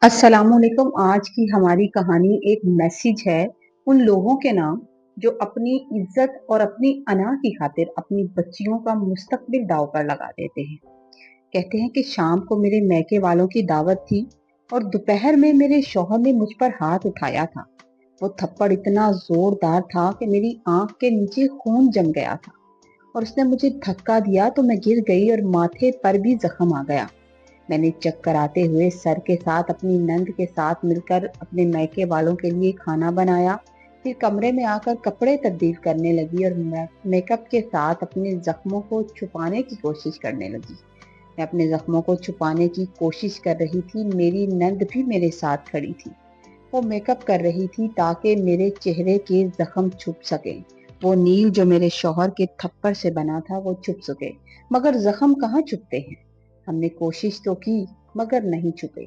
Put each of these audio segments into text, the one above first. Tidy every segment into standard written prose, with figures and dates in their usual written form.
अस्सलाम वालेकुम। आज की हमारी कहानी एक मैसेज है उन लोगों के नाम जो अपनी इज्जत और अपनी अना की खातिर अपनी बच्चियों का मुस्तकबिल दांव पर लगा देते हैं। कहते हैं कि शाम को मेरे मैके वालों की दावत थी और दोपहर में मेरे शौहर ने मुझ पर हाथ उठाया था। वो थप्पड़ इतना जोरदार था कि मेरी आंख के नीचे खून जम गया था और उसने मुझे धक्का दिया तो मैं गिर गई और माथे पर भी जख्म आ गया। मैंने चक्कर आते हुए सर के साथ अपनी नंद के साथ मिलकर अपने मायके वालों के लिए खाना बनाया। फिर कमरे में आकर कपड़े तब्दील करने लगी और मेकअप के साथ अपने जख्मों को छुपाने की कोशिश करने लगी। मैं अपने जख्मों को छुपाने की कोशिश कर रही थी, मेरी नंद भी मेरे साथ खड़ी थी। वो मेकअप कर रही थी ताकि मेरे चेहरे के जख्म छुप सके। वो नील जो मेरे शौहर के थप्पड़ से बना था वो छुप सके, मगर जख्म कहाँ छुपते हैं। हमने कोशिश तो की मगर नहीं छुपे।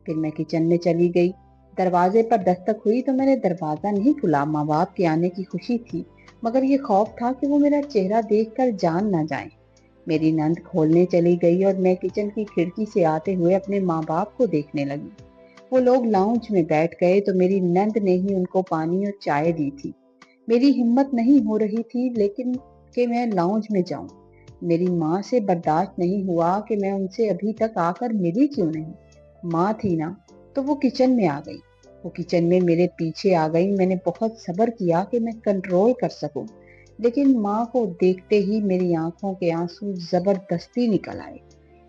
फिर मैं किचन में चली गई। दरवाजे पर दस्तक हुई तो मैंने दरवाजा नहीं खुला। माँ बाप के आने की खुशी थी, मगर ये खौफ था कि वो मेरा चेहरा देखकर जान ना जाए। मेरी नंद खोलने चली गई और मैं किचन की खिड़की से आते हुए अपने माँ बाप को देखने लगी। वो लोग लाउंज में बैठ गए तो मेरी नंद ने ही उनको पानी और चाय दी थी। मेरी हिम्मत नहीं हो रही थी लेकिन कि मैं लाउंज में जाऊं। मेरी माँ से बर्दाश्त नहीं हुआ कि मैं उनसे अभी तक आकर मिली क्यों नहीं। माँ थी ना, तो वो किचन में आ गई। वो किचन में मेरे पीछे आ गई। मैंने बहुत सब्र किया कि मैं कंट्रोल कर सकूं, लेकिन माँ को देखते ही मेरी आंखों के आंसू जबरदस्ती निकल आए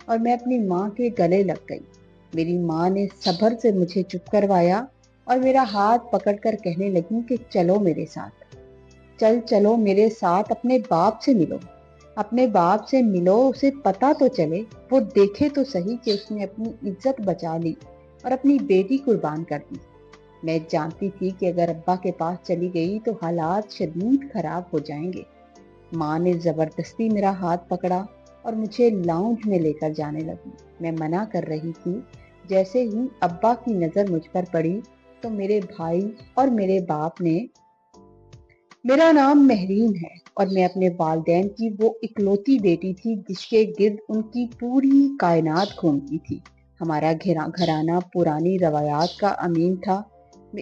और मैं अपनी माँ के गले लग गई। मेरी माँ ने सब्र से मुझे चुप करवाया और मेरा हाथ पकड़कर कहने लगी कि चलो मेरे साथ, चलो मेरे साथ अपने बाप से मिलो। अपने बाप से मिलो, उसे पता तो चले, वो देखे तो सही कि उसने अपनी इज्जत बचा ली और अपनी बेटी कुर्बान कर दी। मैं जानती थी कि अगर अब्बा के पास चली गई तो हालात शदीद खराब हो जाएंगे। माँ ने जबरदस्ती मेरा हाथ पकड़ा और मुझे लाउंज में लेकर जाने लगी। मैं मना कर रही थी। जैसे ही अब्बा की नजर मुझ पर पड़ी तो मेरे भाई और मेरे बाप ने, मेरा नाम महरीन है और मैं अपने वालिदैन की वो इकलौती बेटी थी जिसके गिर्द उनकी पूरी कायनात घूमती थी। हमारा घराना पुरानी रवायात का अमीन था,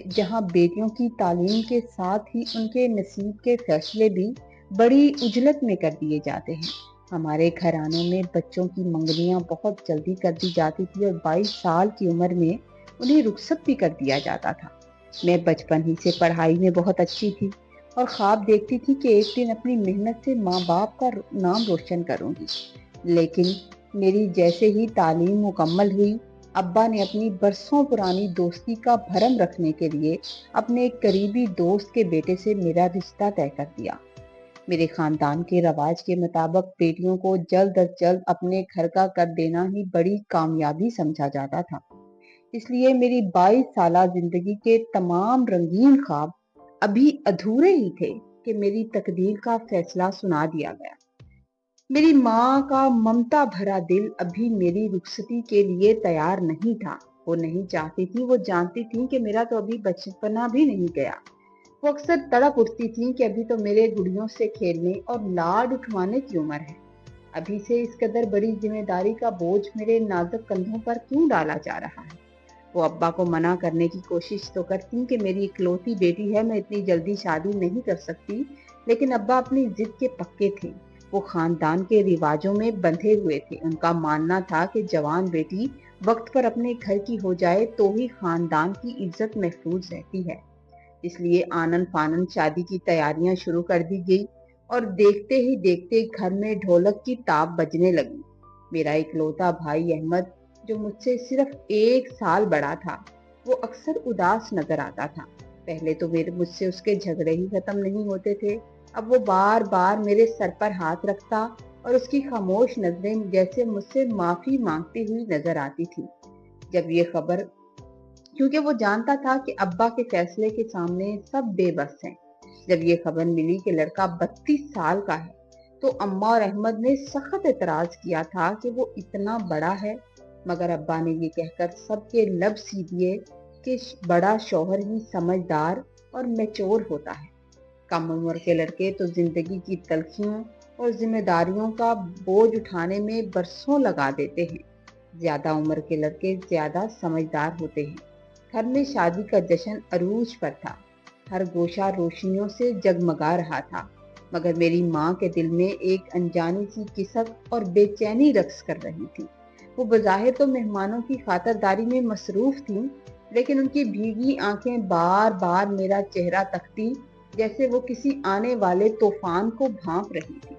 जहाँ बेटियों की तालीम के साथ ही उनके नसीब के फैसले भी बड़ी उजलत में कर दिए जाते हैं। हमारे घरानों में बच्चों की मंगनियां बहुत जल्दी कर दी जाती थी और 22 साल की उम्र में उन्हें रुखसत भी कर दिया जाता था। मैं बचपन ही से पढ़ाई में बहुत अच्छी थी और ख्वाब देखती थी कि एक दिन अपनी मेहनत से माँ बाप का नाम रोशन करूंगी। लेकिन मेरी जैसे ही तालीम मुकम्मल हुई, अब्बा ने अपनी बरसों पुरानी दोस्ती का भरम रखने के लिए अपने एक करीबी दोस्त के बेटे से मेरा रिश्ता तय कर दिया। मेरे खानदान के रवाज के मुताबिक बेटियों को जल्द अज जल्द अपने घर का कर देना ही बड़ी कामयाबी समझा जाता था। इसलिए मेरी 22 साला जिंदगी के तमाम रंगीन ख्वाब अभी अधूरे ही थे कि मेरी तकदीर का फैसला सुना दिया गया। मेरी माँ का ममता भरा दिल अभी मेरी रुखसती के लिए तैयार नहीं था। वो नहीं चाहती थी, वो जानती थी कि मेरा तो अभी बचपना भी नहीं गया। वो अक्सर तड़प उठती थी कि अभी तो मेरे गुड़ियों से खेलने और लाड उठवाने की उम्र है। अभी से इस कदर बड़ी जिम्मेदारी का बोझ मेरे नाजुक कंधों पर क्यों डाला जा रहा है। वो अब्बा को मना करने की कोशिश तो करती कि मेरी इकलौती बेटी है, मैं इतनी जल्दी शादी नहीं कर सकती, लेकिन अब्बा अपनी जिद के पक्के थे। वो खानदान के रिवाजों में बंधे हुए थे। उनका मानना था कि जवान बेटी वक्त पर अपने घर की हो जाए तो ही खानदान की इज्जत महफूज रहती है। इसलिए आनन फानन शादी की तैयारियां शुरू कर दी गई और देखते ही देखते घर में ढोलक की ताप बजने लगी। मेरा इकलौता भाई अहमद, जो मुझसे सिर्फ 1 साल बड़ा था, वो अक्सर उदास नजर आता था। पहले तो मेरे मुझसे उसके झगड़े ही खत्म नहीं होते थे। अब वो बार बार मेरे सर पर हाथ रखता और उसकी खामोश नजरें जैसे मुझसे माफी मांगती हुई नजर आती थी। जब ये खबर, क्योंकि वो जानता था कि अब्बा के फैसले के सामने सब बेबस हैं। जब ये खबर मिली कि लड़का 32 साल का है, तो अम्मा और अहमद ने सख्त एतराज किया था कि वो इतना बड़ा है, मगर अब्बा ने ये कहकर सबके लब सी दिए कि बड़ा शौहर ही समझदार और मैच्योर होता है। कम उम्र के लड़के तो जिंदगी की तलखियों और जिम्मेदारियों का बोझ उठाने में बरसों लगा देते हैं। ज्यादा उम्र के लड़के ज्यादा समझदार होते हैं। घर में शादी का जश्न अरूज पर था। हर गोशा रोशनियों से जगमगा रहा था, मगर मेरी माँ के दिल में एक अनजानी सी किसक और बेचैनी रक्स कर रही थी। वो बज़ाहिर तो मेहमानों की खातिरदारी में मसरूफ थी, लेकिन उनकी भीगी आंखें बार बार मेरा चेहरा तकती, जैसे वो किसी आने वाले तूफान को भांप रही थी।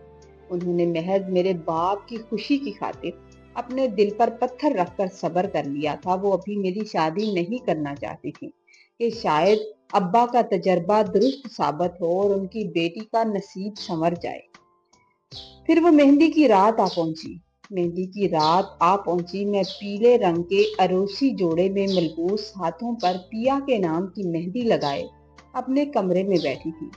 उन्होंने महज मेरे बाप की खुशी की खातिर अपने दिल पर पत्थर रखकर सब्र कर लिया था। वो अभी मेरी शादी नहीं करना चाहती थी कि शायद अब्बा का तजर्बा दुरुस्त साबित हो और उनकी बेटी का नसीब संवर जाए। फिर वो मेहंदी की रात आ पहुंची। मेहंदी की रात आ पहुंची। मैं पीले रंग के अरोसी जोड़े में मलबूस हाथों पर पिया के नाम की मेहंदी लगाए अपने कमरे में बैठी थी।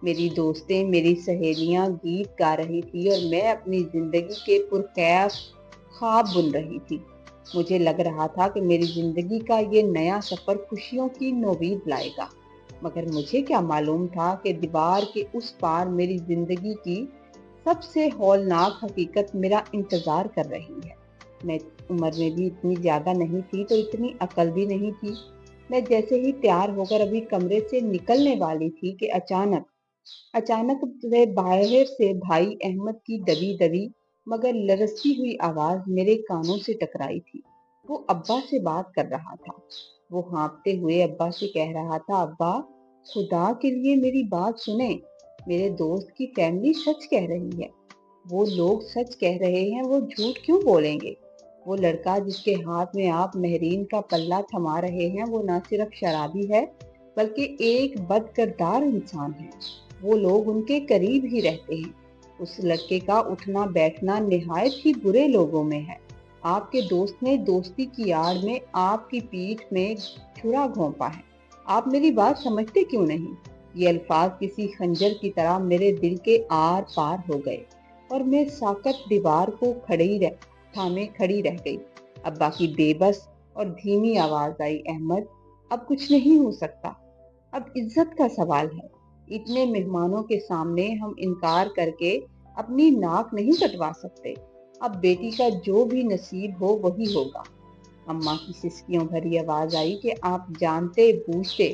मेरी दोस्तें, मेरी सहेलियां गीत गा रही थी और मैं अपनी जिंदगी के पुरखैर ख्वाब बुन रही थी। मुझे लग रहा था कि मेरी जिंदगी का ये नया सफर खुशियों की नौबीद लाएगा, मगर मुझे क्या मालूम था कि दीवार के उस पार मेरी जिंदगी की सबसे हौलनाक हकीकत मेरा इंतजार कर रही है। मैं उम्र में भी इतनी ज्यादा नहीं थी तो इतनी अकल भी नहीं थी। मैं जैसे ही तैयार होकर अभी कमरे से निकलने वाली थी कि अचानक अचानक से बाहर से भाई अहमद की दबी दबी मगर लरसती हुई आवाज मेरे कानों से टकराई थी। वो अब्बा से बात कर रहा था। वो हाँफते हुए अब्बा से कह रहा था, अब्बा, खुदा के लिए मेरी बात सुने। मेरे दोस्त की फैमिली सच कह रही है। वो लोग सच कह रहे हैं, वो झूठ क्यों बोलेंगे? वो लड़का जिसके हाथ में आप मेहरीन का पल्ला थमा रहे हैं, वो न सिर्फ शराबी है बल्कि एक बदकिरदार इंसान है। वो लोग उनके करीब ही रहते हैं। उस लड़के का उठना बैठना निहायत ही बुरे लोगों में है। आपके दोस्त ने दोस्ती की आड़ में आपकी पीठ में छुरा घोंपा है। आप मेरी बात समझते क्यों नहीं? ये अल्फाज किसी खंजर की तरह मेरे दिल के आर पार हो गए और मैं साकत दीवार को थामे खड़ी रह गई। अब्बा की बेबस और धीमी आवाज आई, अहमद, अब कुछ नहीं हो सकता। अब इज्जत का सवाल है। इतने मेहमानों के सामने हम इनकार करके अपनी नाक नहीं कटवा सकते। अब बेटी का जो भी नसीब हो वही होगा। अम्मा की सिसकियों भरी आवाज आई कि आप जानते बूझते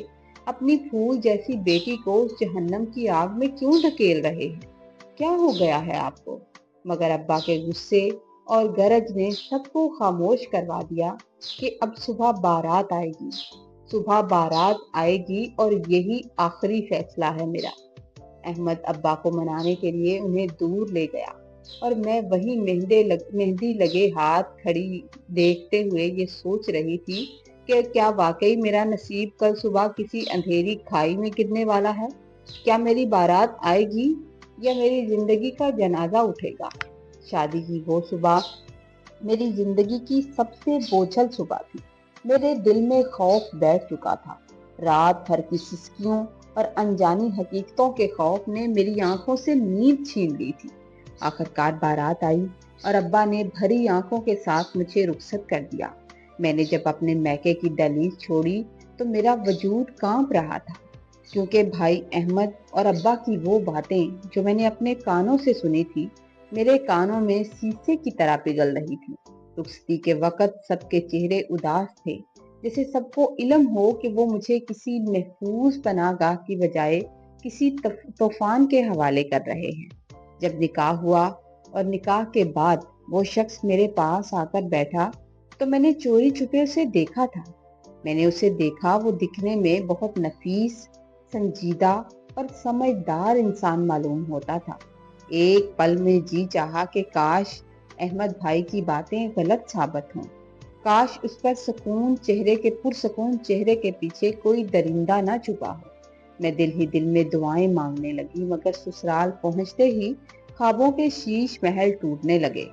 अपनी फूल जैसी बेटी को उस जहन्नम की आग में क्यों धकेल रहे हैं? क्या हो गया है आपको? मगर अब्बा के गुस्से और गरज ने सबको खामोश करवा दिया कि अब सुबह बारात आएगी। सुबह बारात आएगी और यही आखिरी फैसला है मेरा। अहमद अब्बा को मनाने के लिए उन्हें दूर ले गया और मैं वही मेहंदी लगे हाथ खड़ी देखते हुए ये सोच रही थी कि क्या वाकई मेरा नसीब कल सुबह किसी अंधेरी खाई में गिरने वाला है? क्या मेरी बारात आएगी या मेरी जिंदगी का जनाजा उठेगा? शादी की वो सुबह मेरी जिंदगी की सबसे बोझल सुबह थी। मेरे दिल में खौफ बैठ चुका था। रात भर की सिसकियों और अनजानी हकीकतों के खौफ ने मेरी आंखों से नींद छीन ली थी। आखिरकार बारात आई और अब्बा ने भरी आंखों के साथ मुझे रुखसत कर दिया। मैंने जब अपने मैके की दहलीज छोड़ी तो मेरा वजूद कांप रहा था, क्योंकि भाई अहमद और अब्बा की वो बातें जो मैंने अपने कानों से सुनी थी मेरे कानों में शीशे की तरह पिघल रही थी। रुखसती के वक्त सबके चेहरे उदास थे, जैसे सबको इल्म हो कि वो मुझे किसी महफूज पनाहगाह की बजाय किसी तूफान के हवाले कर रहे हैं। जब निकाह हुआ और निकाह के बाद वो शख्स मेरे पास आकर बैठा तो मैंने चोरी छुपे उसे देखा था। मैंने उसे देखा, वो दिखने में बहुत नफीस, संजीदा और समझदार इंसान मालूम होता था। एक पल में जी चाहा कि काश अहमद भाई की बातें गलत साबित हों। काश उस पर पुरसकून चेहरे के पीछे कोई दरिंदा ना छुपा हो। मैं दिल ही दिल में दुआएं मांगने लगी, मगर ससुराल पहुंचते ही ख्वाबों के शीश महल टूटने लगे।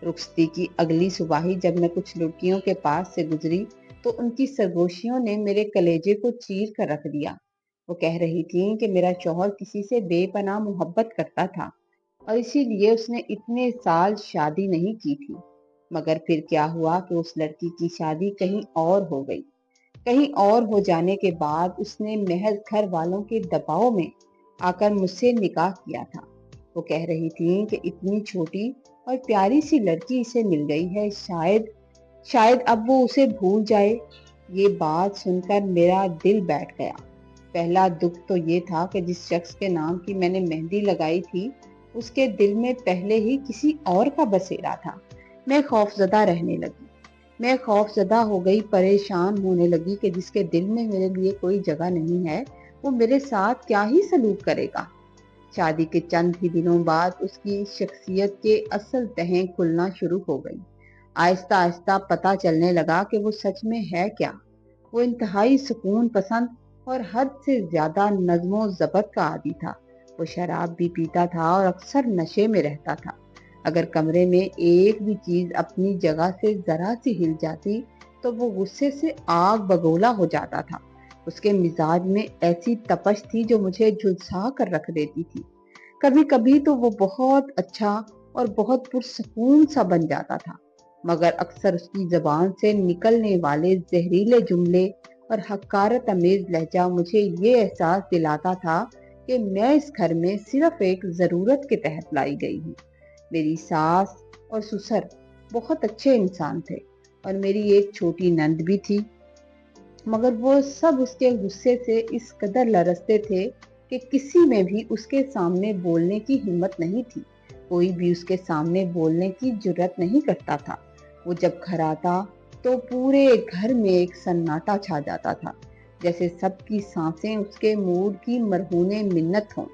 रुखसती की अगली सुबह जब मैं कुछ लड़कियों के पास से गुजरी तो उनकी सरगोशियों ने मेरे कलेजे को चीर कर रख दिया। वो कह रही थीं कि मेरा शौहर किसी से बेपनाह मोहब्बत करता था और इसीलिए उसने इतने साल शादी नहीं की थी। मगर फिर क्या हुआ कि उस लड़की की शादी कहीं और हो गई। कहीं और हो जाने के बाद उसने महज घर वालों के दबाव में आकर मुझसे निकाह किया था। वो कह रही थी कि इतनी छोटी और प्यारी सी लड़की इसे मिल गई है, शायद शायद अब वो उसे भूल जाए। ये बात सुनकर मेरा दिल बैठ गया। पहला दुख तो ये था कि जिस शख्स के नाम की मैंने मेहंदी लगाई थी, उसके दिल में पहले ही किसी और का बसेरा था। मैं खौफजदा रहने लगी। मैं खौफजदा हो गई, परेशान होने लगी कि जिसके दिल में मेरे लिए कोई जगह नहीं है, वो मेरे साथ क्या ही सलूक करेगा। शादी के चंद ही दिनों बाद उसकी शख्सियत के असल तहें खुलना शुरू हो गई। आहिस्ता आहिस्ता पता चलने लगा कि वो सच में है क्या। वो इंतहाई सुकून पसंद और हद से ज्यादा नज़्मो ज़ब्त का आदी था। वो शराब भी पीता था और अक्सर नशे में रहता था। अगर कमरे में एक भी चीज अपनी जगह से जरा सी हिल जाती तो वो गुस्से से आग बगोला हो जाता था। उसके मिजाज में ऐसी तपश थी जो मुझे झुलसा कर रख देती थी। कभी कभी तो वो बहुत अच्छा और बहुत पुरसकून सा बन जाता था, मगर अक्सर उसकी जबान से निकलने वाले जहरीले जुमले और हकारत अमेज लहजा मुझे ये एहसास दिलाता था कि मैं इस घर में सिर्फ एक जरूरत के तहत लाई गई हूँ। मेरी सास और ससुर बहुत अच्छे इंसान थे और मेरी एक छोटी नंद भी थी, मगर वो सब उसके गुस्से से इस कदर लरसते थे कि किसी में भी उसके सामने बोलने की हिम्मत नहीं थी। कोई भी उसके सामने बोलने की जुर्रत नहीं करता था। वो जब घर आता तो पूरे घर में एक सन्नाटा छा जाता था, जैसे सबकी सांसें उसके मूड की मरहूने मिन्नत हों।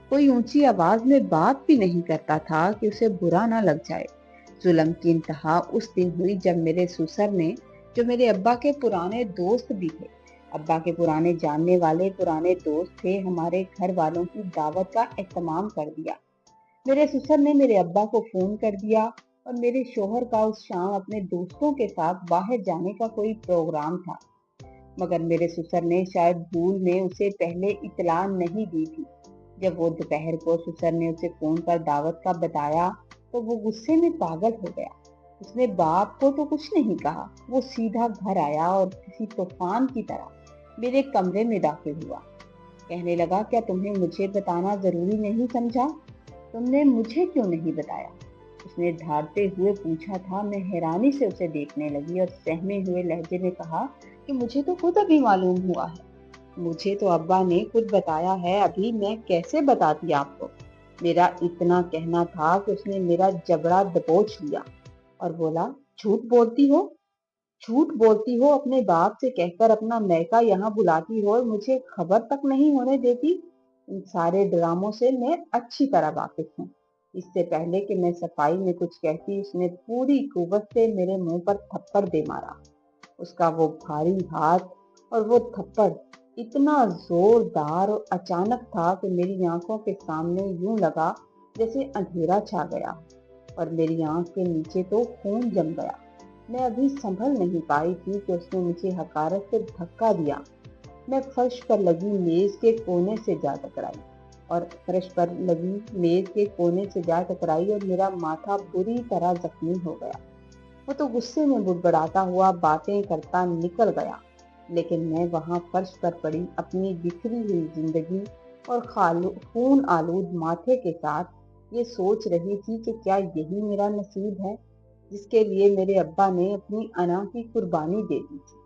कोई ऊंची आवाज में बात भी नहीं करता था कि उसे बुरा ना लग जाए। जुल्म की इंतहा उस दिन हुई जब मेरे ससुर ने, जो मेरे अब्बा के पुराने दोस्त भी थे, अब्बा के पुराने जानने वाले पुराने दोस्त थे, हमारे घर वालों की दावत का एहतमाम कर दिया। मेरे ससुर ने मेरे अब्बा को फोन कर दिया और मेरे शोहर का उस शाम अपने दोस्तों के साथ बाहर जाने का कोई प्रोग्राम था, मगर मेरे ससुर ने शायद भूल में उसे पहले इत्तला नहीं दी थी। जब वो दोपहर को ससुर ने उसे फोन पर दावत का बताया तो वो गुस्से में पागल हो गया। उसने बाप को तो कुछ नहीं कहा, वो सीधा घर आया और किसी तूफान की तरह मेरे कमरे में दाखिल हुआ। कहने लगा, क्या तुम्हें मुझे बताना जरूरी नहीं समझा? तुमने मुझे क्यों नहीं बताया? उसने ढारते हुए पूछा था। मैं हैरानी से उसे देखने लगी और सहमे हुए लहजे में कहा कि मुझे तो खुद अभी मालूम हुआ है। मुझे तो अब्बा ने खुद बताया है, अभी मैं कैसे बताती आपको। मेरा इतना कहना था कि उसने मेरा जबड़ा दबोच लिया और बोला, झूठ बोलती हो, झूठ बोलती हो, अपने बाप से कहकर अपना मैका यहाँ बुलाती हो और मुझे खबर तक नहीं होने देती। इन सारे ड्रामों से मैं अच्छी तरह वाकिफ हूँ। इससे पहले कि मैं सफाई में कुछ कहती, उसने पूरी कुव्वत से मेरे मुंह पर थप्पड़ दे मारा। उसका वो भारी हाथ और वो थप्पड़ इतना जोरदार और अचानक था कि मेरी आंखों के सामने यूं लगा जैसे अंधेरा छा गया और मेरी आंख के नीचे तो खून जम गया। मैं अभी संभल नहीं पाई थी कि उसने मुझे हकारत से धक्का दिया। मैं फर्श पर लगी मेज के कोने से जा टकराई और मेरा माथा बुरी तरह जख्मी हो गया। वो तो गुस्से में बुड़बड़ाता हुआ बातें करता निकल गया, लेकिन मैं वहां फर्श पर पड़ी अपनी बिखरी हुई जिंदगी और खून आलूद माथे के साथ ये सोच रही थी कि क्या यही मेरा नसीब है, जिसके लिए मेरे अब्बा ने अपनी अना की कुर्बानी दे दी थी।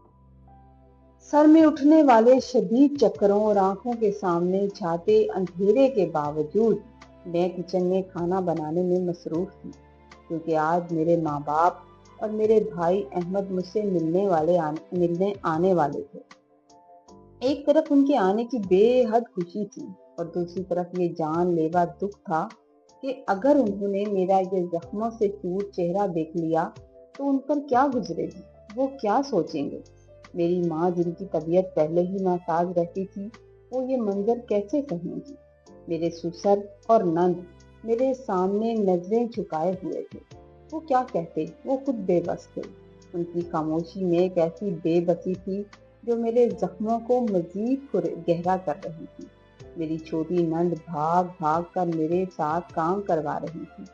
सर में उठने वाले शदीद चक्करों और आंखों के सामने छाते अंधेरे के बावजूद मैं किचन में खाना बनाने में मसरूफ थी, क्योंकि आज मेरे माँ बाप और मेरे भाई अहमद मुझसे मिलने आने वाले थे। एक तरफ उनके आने की बेहद खुशी थी और दूसरी तरफ ये जानलेवा दुख था कि अगर उन्होंने मेरा ये जख्मों से चूर चेहरा देख लिया तो उन पर क्या गुजरेगी, वो क्या सोचेंगे। मेरी माँ, जिनकी तबीयत पहले ही नासाज रहती थी, वो ये मंजर कैसे सहेंगी। मेरे ससुर और नंद मेरे सामने नजरें झुकाए हुए थे। वो क्या कहते, वो खुद बेबस थे। उनकी खामोशी में एक ऐसी बेबसी थी जो मेरे जख्मों को मजीद गहरा कर रही थी। मेरी छोटी नंद भाग भाग कर मेरे साथ काम करवा रही थी।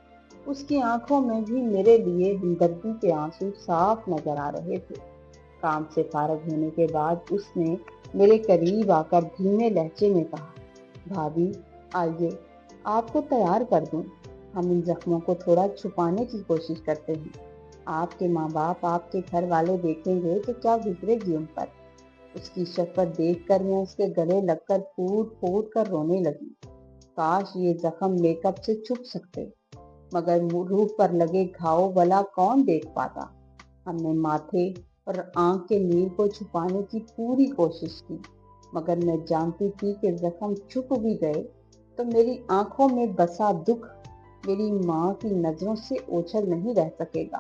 उसकी आंखों में भी मेरे लिए हमदर्दी के आंसू साफ नजर आ रहे थे। काम से फारग होने के बाद उसने मेरे करीब आकर धीमे लहजे में कहा, भाभी आइए, आपको तैयार कर दूं। हम इन जख्मों को थोड़ा छुपाने की कोशिश करते हैं। آپ کے ماں باپ، آپ کے گھر والے دیکھیں گے تو کیا گزرے گی ان پر۔ اس کی شفقت دیکھ کر میں اس کے گلے لگ کر پھوٹ پھوٹ کر رونے لگی۔ کاش یہ زخم میک اپ سے چھپ سکتے، مگر روح پر لگے گھاؤ بھلا کون دیکھ پاتا۔ ہم نے ماتھے اور آنکھ کے نیل کو چھپانے کی پوری کوشش کی، مگر میں جانتی تھی کہ زخم چھپ بھی گئے تو میری آنکھوں میں بسا دکھ میری ماں کی نظروں سے اوجھل نہیں رہ سکے گا۔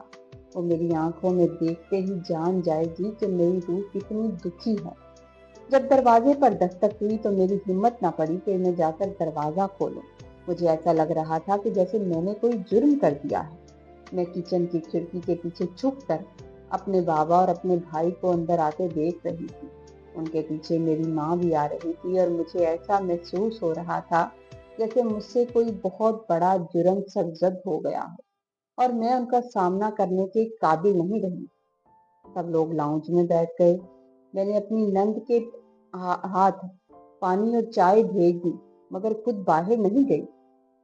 وہ میری آنکھوں میں دیکھتے ہی جان جائے گی کہ میری روح کتنی دکھی ہے۔ جب دروازے پر دستک ہوئی تو میری ہمت نہ پڑی کہ میں جا کر دروازہ کھولوں۔ مجھے ایسا لگ رہا تھا کہ جیسے میں نے کوئی جرم کر دیا ہے۔ میں کچن کی کھڑکی کے پیچھے چھپ کر اپنے بابا اور اپنے بھائی کو اندر آتے دیکھ رہی تھی۔ ان کے پیچھے میری ماں بھی آ رہی تھی اور مجھے ایسا محسوس ہو رہا تھا جیسے مجھ سے کوئی بہت بڑا جرم سرزد ہو گیا ہو اور میں ان کا سامنا کرنے کے قابل نہیں رہی۔ سب لوگ لاؤنج میں بیٹھ گئے۔ میں نے اپنی نند کے ہاتھ پانی اور چائے بھیج دی، مگر خود باہر نہیں گئی۔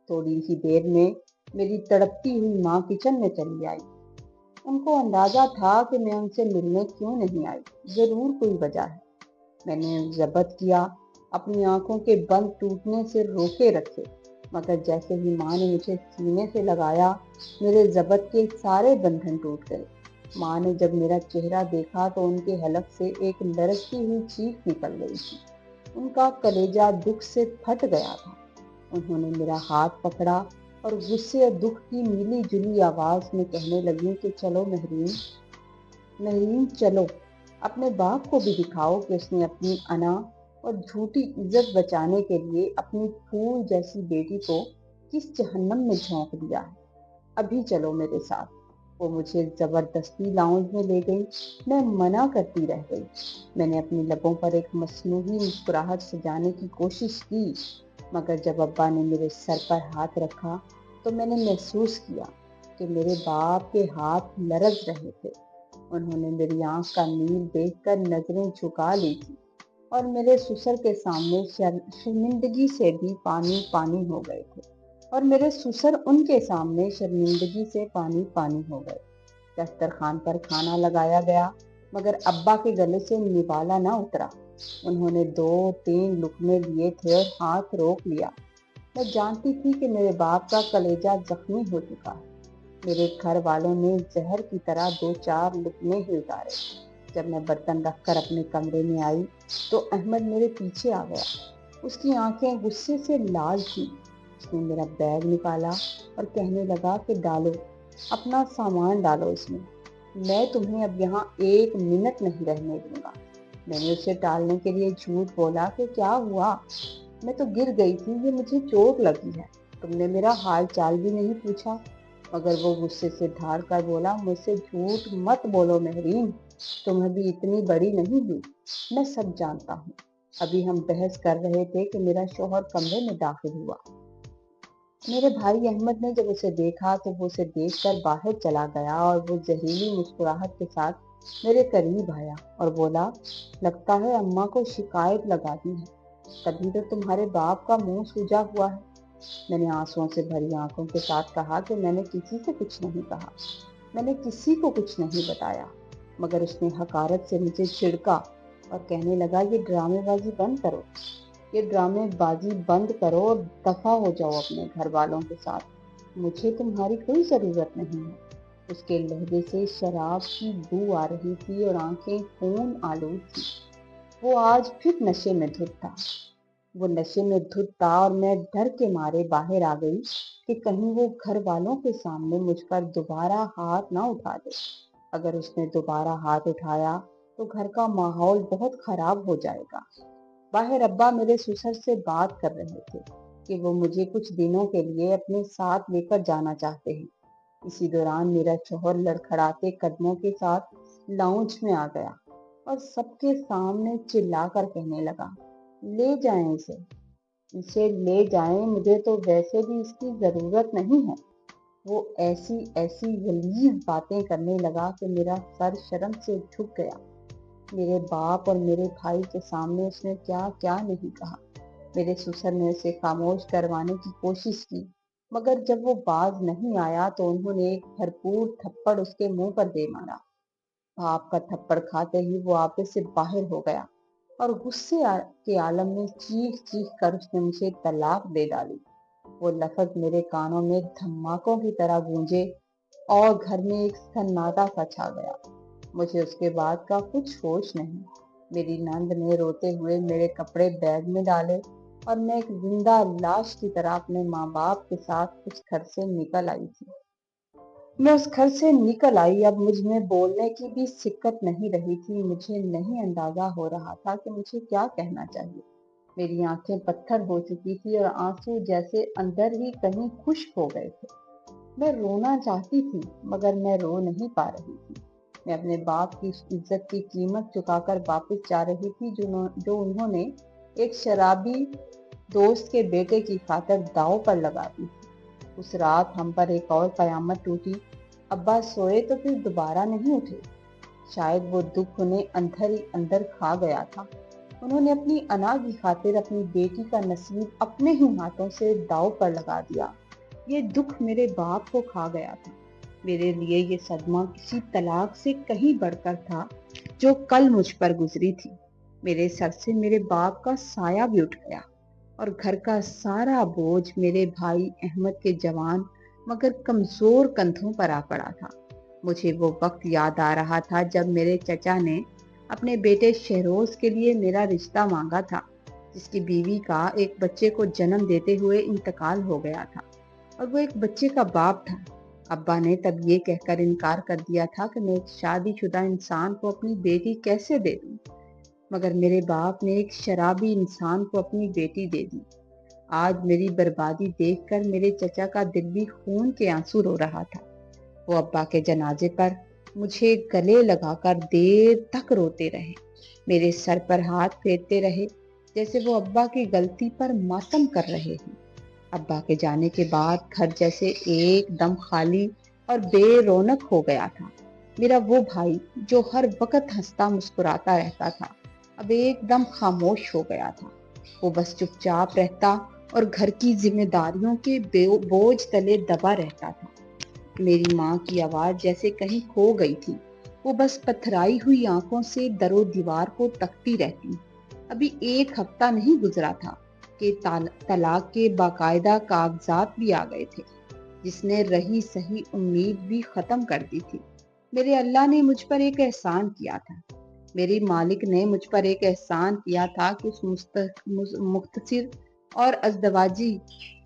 تھوڑی ہی دیر میں میری تڑپتی ہوئی ماں کچن میں چلی آئی۔ ان کو اندازہ تھا کہ میں ان سے ملنے کیوں نہیں آئی، ضرور کوئی وجہ ہے۔ میں نے ضبط کیا، اپنی آنکھوں کے بند ٹوٹنے سے روکے رکھے، مگر جیسے ہی ماں نے مجھے سینے سے لگایا میرے ضبط کے سارے بندھن ٹوٹ گئے۔ ماں نے جب میرا چہرہ دیکھا تو ان کے حلق سے ایک لرزتی ہوئی چیخ نکل گئی تھی۔ ان کا کلیجہ دکھ سے پھٹ گیا تھا۔ انہوں نے میرا ہاتھ پکڑا اور غصے اور دکھ کی ملی جلی آواز میں کہنے لگی کہ چلو مہرین، مہرین چلو، اپنے باپ کو بھی دکھاؤ کہ اس نے اپنی انا اور جھوٹی عزت بچانے کے لیے اپنی پھول جیسی بیٹی کو کس جہنم میں جھونک دیا ہے۔ ابھی چلو میرے ساتھ۔ وہ مجھے زبردستی لاؤنج میں لے گئی۔ میں منع کرتی رہ گئی۔ میں نے اپنی لبوں پر ایک مصنوعی مسکراہٹ سجانے کی کوشش کی، مگر جب ابا نے میرے سر پر ہاتھ رکھا تو میں نے محسوس کیا کہ میرے باپ کے ہاتھ لرز رہے تھے۔ انہوں نے میری آنکھ کا نیل دیکھ کر نظریں جھکا لی تھی اور میرے سسر کے سامنے شرمندگی سے بھی پانی پانی ہو گئے تھے، اور میرے سسر ان کے سامنے شرمندگی سے پانی پانی ہو گئے۔ دسترخوان پر کھانا لگایا گیا، مگر ابا کے گلے سے نوالا نہ اترا۔ انہوں نے 2-3 لقمے لیے تھے اور ہاتھ روک لیا۔ میں جانتی تھی کہ میرے باپ کا کلیجہ زخمی ہو چکا ہے۔ میرے گھر والوں نے زہر کی طرح 2-4 لقمے ہی اتارے۔ جب میں برتن رکھ کر اپنے کمرے میں آئی تو احمد میرے پیچھے آ گیا۔ اس کی آنکھیں غصے سے لال تھیں۔ اس نے میرا بیگ نکالا اور کہنے لگا کہ ڈالو، اپنا سامان ڈالو اس میں تمہیں اب یہاں 1 منٹ نہیں رہنے دوں گا۔ میں نے اسے ٹالنے کے لیے جھوٹ بولا کہ کیا ہوا، میں تو گر گئی تھی، یہ مجھے چوٹ لگی ہے، تم نے میرا حال چال بھی نہیں پوچھا۔ مگر وہ غصے سے دھاڑ کر بولا، مجھ سے جھوٹ مت بولو مہرین، تم ابھی اتنی بڑی نہیں ہوئی، میں سب جانتا ہوں۔ ابھی ہم بحث کر رہے تھے کہ میرا شوہر کمرے میں داخل ہوا۔ میرے بھائی احمد نے جب اسے دیکھا تو وہ اسے دیکھ کر باہر چلا گیا اور وہ زہریلی مسکراہٹ کے ساتھ میرے قریب آیا اور بولا، لگتا ہے اماں کو شکایت لگا دی ہے، تبھی تو تمہارے باپ کا منہ سوجا ہوا ہے۔ میں نے آنسوؤں سے بھری آنکھوں کے ساتھ کہا کہ میں نے کسی سے کچھ نہیں کہا، میں نے کسی کو کچھ نہیں بتایا۔ مگر اس نے حقارت سے مجھے چھڑکا اور کہنے لگا، یہ ڈرامے بازی بند کرو، یہ ڈرامے بازی بند کرو اور دفع ہو جاؤ اپنے گھر والوں کے ساتھ، مجھے تمہاری کوئی ضرورت نہیں ہے۔ اس کے لہجے سے شراب کی بو آ رہی تھی اور آنکھیں خون آلود تھی۔ وہ آج پھر نشے میں دھت تھا اور میں ڈر کے مارے باہر آ گئی کہ کہیں وہ گھر والوں کے سامنے مجھ پر دوبارہ ہاتھ نہ اٹھا دے۔ اگر اس نے دوبارہ ہاتھ اٹھایا تو گھر کا ماحول بہت خراب ہو جائے گا۔ باہر ابا میرے سسر سے بات کر رہے تھے کہ وہ مجھے کچھ دنوں کے لیے اپنے ساتھ لے کر جانا چاہتے ہیں۔ اسی دوران میرا شوہر لڑکھڑاتے قدموں کے ساتھ لاؤنج میں آ گیا اور سب کے سامنے چلا کر کہنے لگا، لے جائیں اسے لے جائیں، مجھے تو ویسے بھی اس کی ضرورت نہیں ہے۔ وہ ایسی غلیظ باتیں کرنے لگا کہ میرا سر شرم سے جھک گیا۔ میرے باپ اور میرے بھائی کے سامنے اس نے کیا کیا نہیں کہا۔ میرے سسر نے اسے خاموش کروانے کی کوشش کی، मगर जब वो बाज नहीं आया तो उन्होंने एक भरपूर थप्पड़ उसके मुंह पर दे मारा। बाप का थप्पड़ खाते ही वो आपे से बाहर हो गया और के आलम में चीख चीख कर उसने मुझे तलाक दे डाली। वो लफ्ज मेरे कानों में धमाकों की तरह गूंजे और घर में एक सन्नाटा सा छा गया। मुझे उसके बाद का कुछ होश नहीं। मेरी नंद ने रोते हुए मेरे कपड़े बैग में डाले और मैं एक जिंदा लाश की तरह अपने माँ बाप के साथ उस घर से निकल आई थी। मैं उस घर से निकल आई। अब मुझ में बोलने की भी सिक्कत नहीं रही थी। मुझे नहीं अंदाजा हो रहा था कि मुझे क्या कहना चाहिए। मेरी आंखें पत्थर हो चुकी थी और आंसू जैसे अंदर ही कहीं खुश्क हो गए थे। मैं रोना चाहती थी मगर मैं रो नहीं पा रही थी। मैं अपने बाप की इज्जत की कीमत चुकाकर वापस जा रही थी जो उन्होंने एक शराबी दोस्त के बेटे की खातिर दांव पर लगा दी। उस रात हम पर एक और कयामत टूटी। अब्बा सोए तो फिर दोबारा नहीं उठे। शायद वो दुख उन्हें अंदर ही अंदर खा गया था। उन्होंने अपनी अना की खातिर अपनी बेटी का नसीब अपने ही हाथों से दांव पर लगा दिया। ये दुख मेरे बाप को खा गया था। मेरे लिए ये सदमा किसी तलाक से कहीं बढ़कर था जो कल मुझ पर गुजरी थी। मेरे सर से मेरे बाप का साया भी उठ गया और घर का सारा बोझ मेरे भाई अहमद के जवान मगर कमजोर कंधों पर आ पड़ा था। मुझे वो वक्त याद आ रहा था जब मेरे चचा ने अपने बेटे शहरोज के लिए मेरा रिश्ता मांगा था, जिसकी बीवी का एक बच्चे को जन्म देते हुए इंतकाल हो गया था और वो एक बच्चे का बाप था। अब्बा ने तब ये कहकर इनकार कर दिया था कि मैं एक शादीशुदा इंसान को अपनी बेटी कैसे दे दूं, मगर मेरे बाप ने एक शराबी इंसान को अपनी बेटी दे दी। आज मेरी बर्बादी देखकर मेरे चचा का दिल भी खून के आंसू रो रहा था। वो अब्बा के जनाजे पर मुझे गले लगाकर देर तक रोते रहे, मेरे सर पर हाथ फेरते रहे जैसे वो अब्बा की गलती पर मातम कर रहे हैं। अब्बा के जाने के बाद घर जैसे एकदम खाली और बेरौनक हो गया था। मेरा वो भाई जो हर वक्त हंसता मुस्कुराता रहता था, अब एकदम खामोश हो गया था। वो बस चुपचाप रहता और घर की जिम्मेदारियों के बोझ तले दबा रहता था। मेरी माँ की आवाज जैसे कहीं खो गई थी। वो बस पथराई हुई आंखों से दरो दीवार को तकती रहती। अभी एक हफ्ता नहीं गुजरा था कि तलाक के बाकायदा कागजात भी आ गए थे, जिसने रही सही उम्मीद भी खत्म कर दी थी। मेरे अल्लाह ने मुझ पर एक एहसान किया था। मेरी मालिक ने मुझ पर एक एहसान किया था कि उस मुख्तसिर और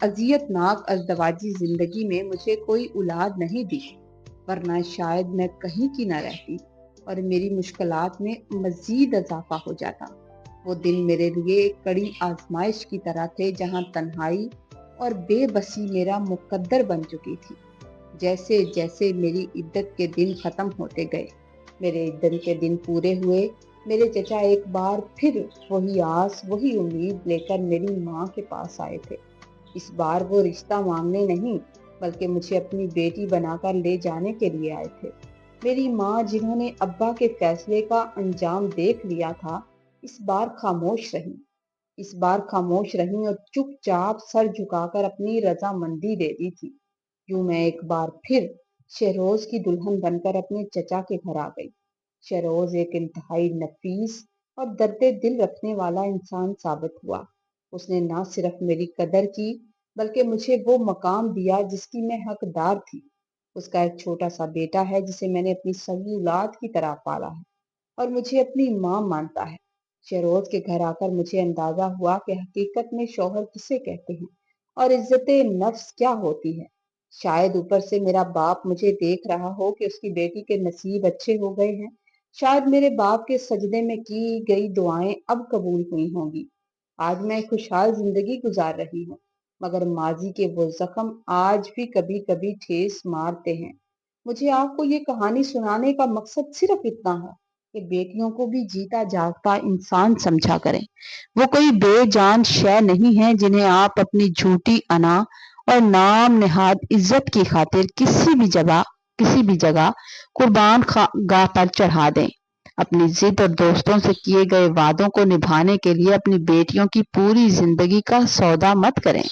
अजियतनाक अजदवाजी जिंदगी में मुझे कोई औलाद नहीं दी, वरना शायद मैं कहीं की न रहती और मेरी मुश्किलात में मजीद इजाफा हो जाता। वो दिन मेरे लिए एक कड़ी आजमाइश की तरह थे जहां तन्हाई और बेबसी मेरा मुकद्दर बन चुकी थी। जैसे जैसे मेरी इद्दत के दिन खत्म होते गए, मेरे इद्दत के दिन पूरे हुए, मेरे चचा एक बार फिर वही आस वही उम्मीद लेकर मेरी माँ के पास आए थे। इस बार वो रिश्ता मांगने नहीं बल्कि मुझे अपनी बेटी बनाकर ले जाने के लिए आए थे। मेरी माँ जिन्होंने अब्बा के फैसले का अंजाम देख लिया था, इस बार खामोश रही। इस बार खामोश रही और चुपचाप सर झुकाकर अपनी रजामंदी दे दी थी। यूं मैं एक बार फिर शहरोज की दुल्हन बनकर अपने चचा के घर आ गई। शहरोज एक इंतहाई नफीस और दर्दे दिल रखने वाला इंसान साबित हुआ। उसने न सिर्फ मेरी कदर की बल्कि मुझे वो मकाम दिया जिसकी मैं हकदार थी। उसका एक छोटा सा बेटा है जिसे मैंने अपनी सगी औलाद की तरह पाला है और मुझे अपनी माँ मानता है। शहरोज के घर आकर मुझे अंदाजा हुआ कि हकीकत में शौहर किसे कहते हैं और इज्जत नफ्स क्या होती है। शायद ऊपर से मेरा बाप मुझे देख रहा हो कि उसकी बेटी के नसीब अच्छे हो गए हैं। शायद मेरे बाप के सजदे में की गई दुआएं अब कबूल हुई होंगी। आज मैं खुशहाल जिंदगी गुजार रही हूँ, मगर माजी के वो जख्म आज भी कभी कभी ठेस मारते हैं। मुझे आपको ये कहानी सुनाने का मकसद सिर्फ इतना है कि बेटियों को भी जीता जागता इंसान समझा करें। वो कोई बेजान शय नहीं है जिन्हें आप अपनी झूठी अना और नाम नेहाद इज्जत की खातिर किसी भी जगह कुर्बान गाह पर चढ़ा दें। اپنی ضد اور دوستوں سے کیے گئے وعدوں کو نبھانے کے لیے اپنی بیٹیوں کی پوری زندگی کا سودا مت کریں،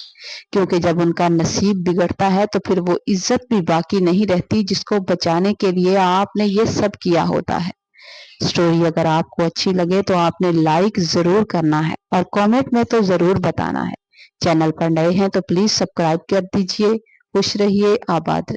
کیونکہ جب ان کا نصیب بگڑتا ہے تو پھر وہ عزت بھی باقی نہیں رہتی جس کو بچانے کے لیے آپ نے یہ سب کیا ہوتا ہے۔ سٹوری اگر آپ کو اچھی لگے تو آپ نے لائک ضرور کرنا ہے اور کامنٹ میں تو ضرور بتانا ہے۔ چینل پر نئے ہیں تو پلیز سبسکرائب کر دیجئے۔ خوش رہیے، آباد رہیے۔